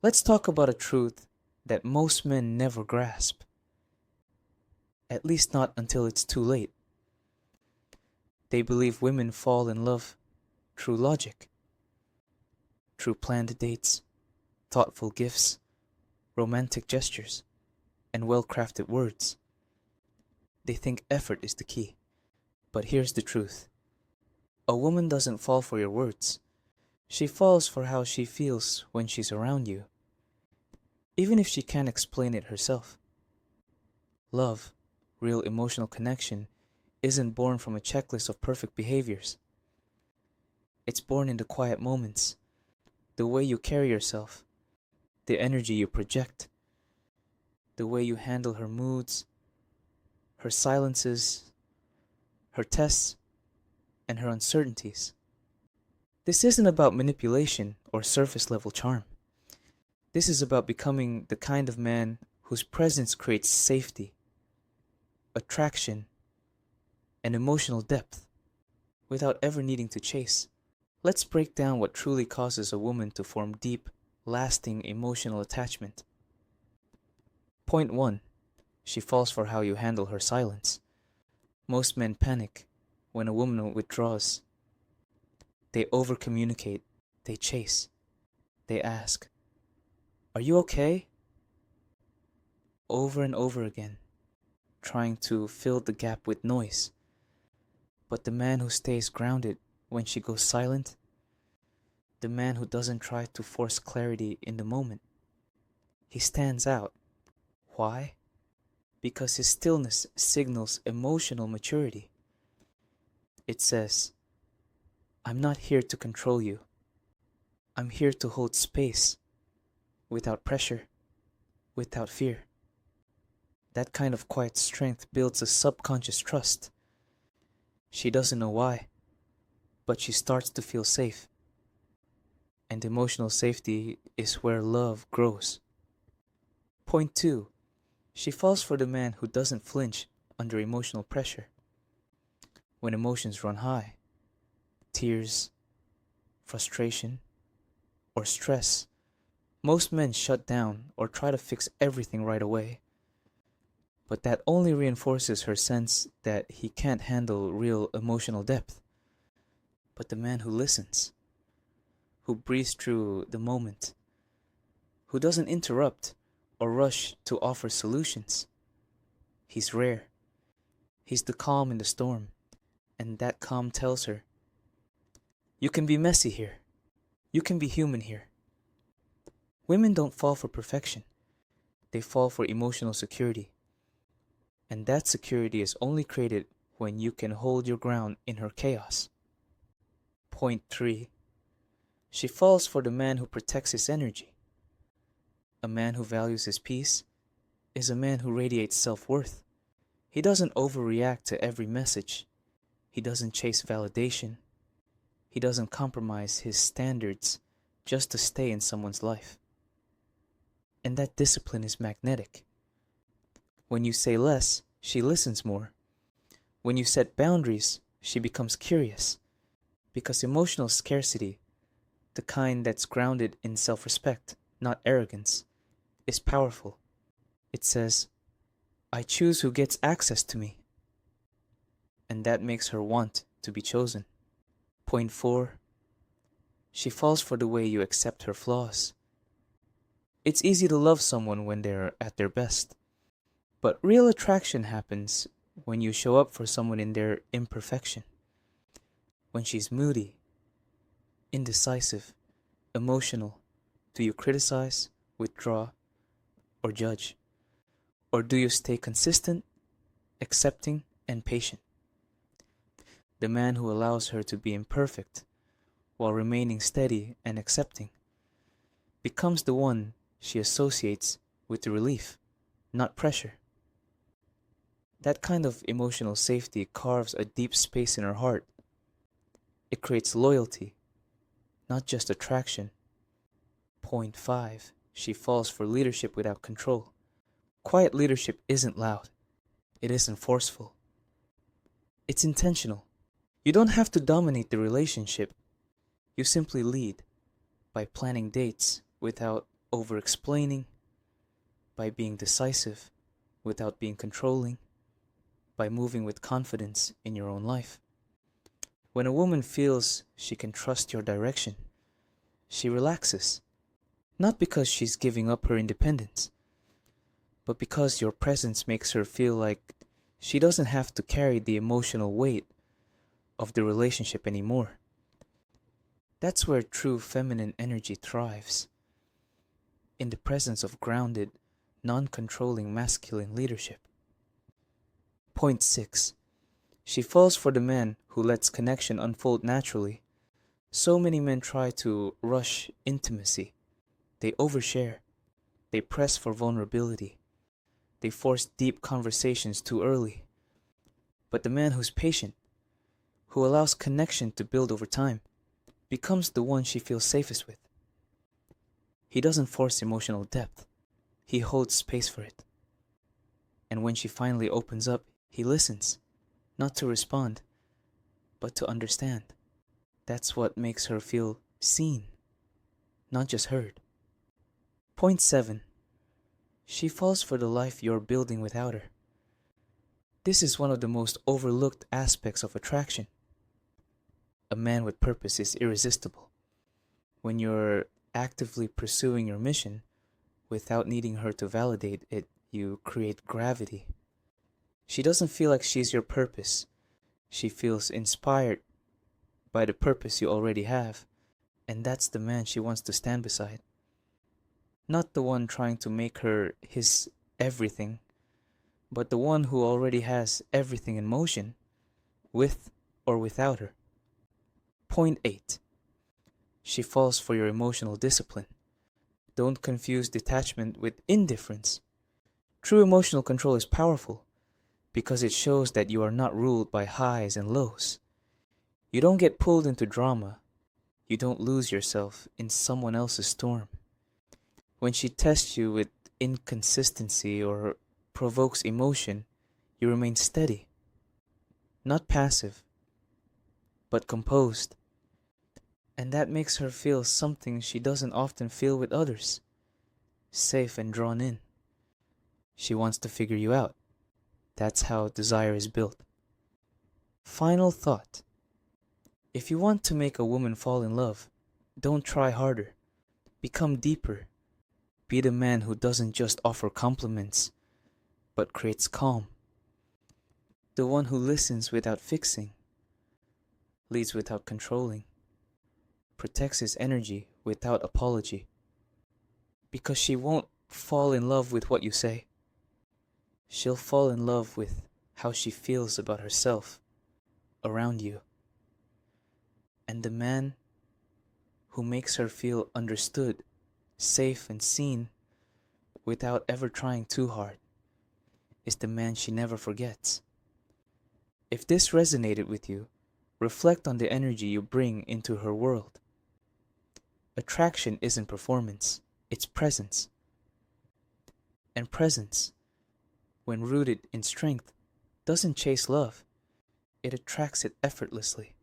Let's talk about a truth that most men never grasp, at least not until it's too late. They believe women fall in love through logic, through planned dates, thoughtful gifts, romantic gestures, and well crafted words. They think effort is the key. But here's the truth: a woman doesn't fall for your words, she falls for how she feels when she's around you, even if she can't explain it herself. Love, real emotional connection, isn't born from a checklist of perfect behaviors. It's born in the quiet moments, the way you carry yourself, the energy you project, the way you handle her moods, her silences, her tests, and her uncertainties. This isn't about manipulation or surface level charm. This is about becoming the kind of man whose presence creates safety, attraction, and emotional depth without ever needing to chase. Let's break down what truly causes a woman to form deep, lasting emotional attachment. Point 1. She falls for how you handle her silence. Most men panic when a woman withdraws. They overcommunicate, they chase, they ask, "Are you okay?" over and over again, trying to fill the gap with noise. But the man who stays grounded when she goes silent, the man who doesn't try to force clarity in the moment, he stands out. Why? Because his stillness signals emotional maturity. It says, "I'm not here to control you. I'm here to hold space without pressure, without fear." That kind of quiet strength builds a subconscious trust. She doesn't know why, but she starts to feel safe. And emotional safety is where love grows. Point 2. She falls for the man who doesn't flinch under emotional pressure. When emotions run high, tears, frustration, or stress, most men shut down or try to fix everything right away. But that only reinforces her sense that he can't handle real emotional depth. But the man who listens, who breathes through the moment, who doesn't interrupt or rush to offer solutions, he's rare. He's the calm in the storm, and that calm tells her, "You can be messy here. You can be human here." Women don't fall for perfection. They fall for emotional security. And that security is only created when you can hold your ground in her chaos. Point 3. She falls for the man who protects his energy. A man who values his peace is a man who radiates self-worth. He doesn't overreact to every message. He doesn't chase validation. He doesn't compromise his standards just to stay in someone's life. And that discipline is magnetic. When you say less, she listens more. When you set boundaries, she becomes curious. Because emotional scarcity, the kind that's grounded in self-respect, not arrogance, is powerful. It says, "I choose who gets access to me." And that makes her want to be chosen. Point 4. She falls for the way you accept her flaws. It's easy to love someone when they're at their best. But real attraction happens when you show up for someone in their imperfection. When she's moody, indecisive, emotional, do you criticize, withdraw, or judge? Or do you stay consistent, accepting, and patient? The man who allows her to be imperfect while remaining steady and accepting becomes the one she associates with relief, not pressure. That kind of emotional safety carves a deep space in her heart. It creates loyalty, not just attraction. Point 5. She falls for leadership without control. Quiet leadership isn't loud. It isn't forceful. It's intentional. You don't have to dominate the relationship. You simply lead by planning dates without over explaining, by being decisive without being controlling, by moving with confidence in your own life. When a woman feels she can trust your direction, she relaxes, not because she's giving up her independence, but because your presence makes her feel like she doesn't have to carry the emotional weight of the relationship anymore. That's where true feminine energy thrives, in the presence of grounded, non-controlling masculine leadership. Point 6. She falls for the man who lets connection unfold naturally. So many men try to rush intimacy. They overshare. They press for vulnerability. They force deep conversations too early. But the man who's patient, who allows connection to build over time, becomes the one she feels safest with. He doesn't force emotional depth. He holds space for it. And when she finally opens up, he listens, not to respond, but to understand. That's what makes her feel seen, not just heard. Point 7. She falls for the life you're building without her. This is one of the most overlooked aspects of attraction. A man with purpose is irresistible. When you're actively pursuing your mission without needing her to validate it, you create gravity. She doesn't feel like she's your purpose. She feels inspired by the purpose you already have, and that's the man she wants to stand beside. Not the one trying to make her his everything, but the one who already has everything in motion, with or without her. Point 8. She falls for your emotional discipline. Don't confuse detachment with indifference. True emotional control is powerful because it shows that you are not ruled by highs and lows. You don't get pulled into drama. You don't lose yourself in someone else's storm. When she tests you with inconsistency or provokes emotion, you remain steady, not passive, but composed. And that makes her feel something she doesn't often feel with others, safe and drawn in. She wants to figure you out. That's how desire is built. Final thought. If you want to make a woman fall in love, don't try harder. Become deeper. Be the man who doesn't just offer compliments, but creates calm. The one who listens without fixing, leads without controlling, protects his energy without apology. Because she won't fall in love with what you say. She'll fall in love with how she feels about herself around you. And the man who makes her feel understood, safe and seen without ever trying too hard is the man she never forgets. If this resonated with you, reflect on the energy you bring into her world. Attraction isn't performance, it's presence. And presence, when rooted in strength, doesn't chase love, it attracts it effortlessly.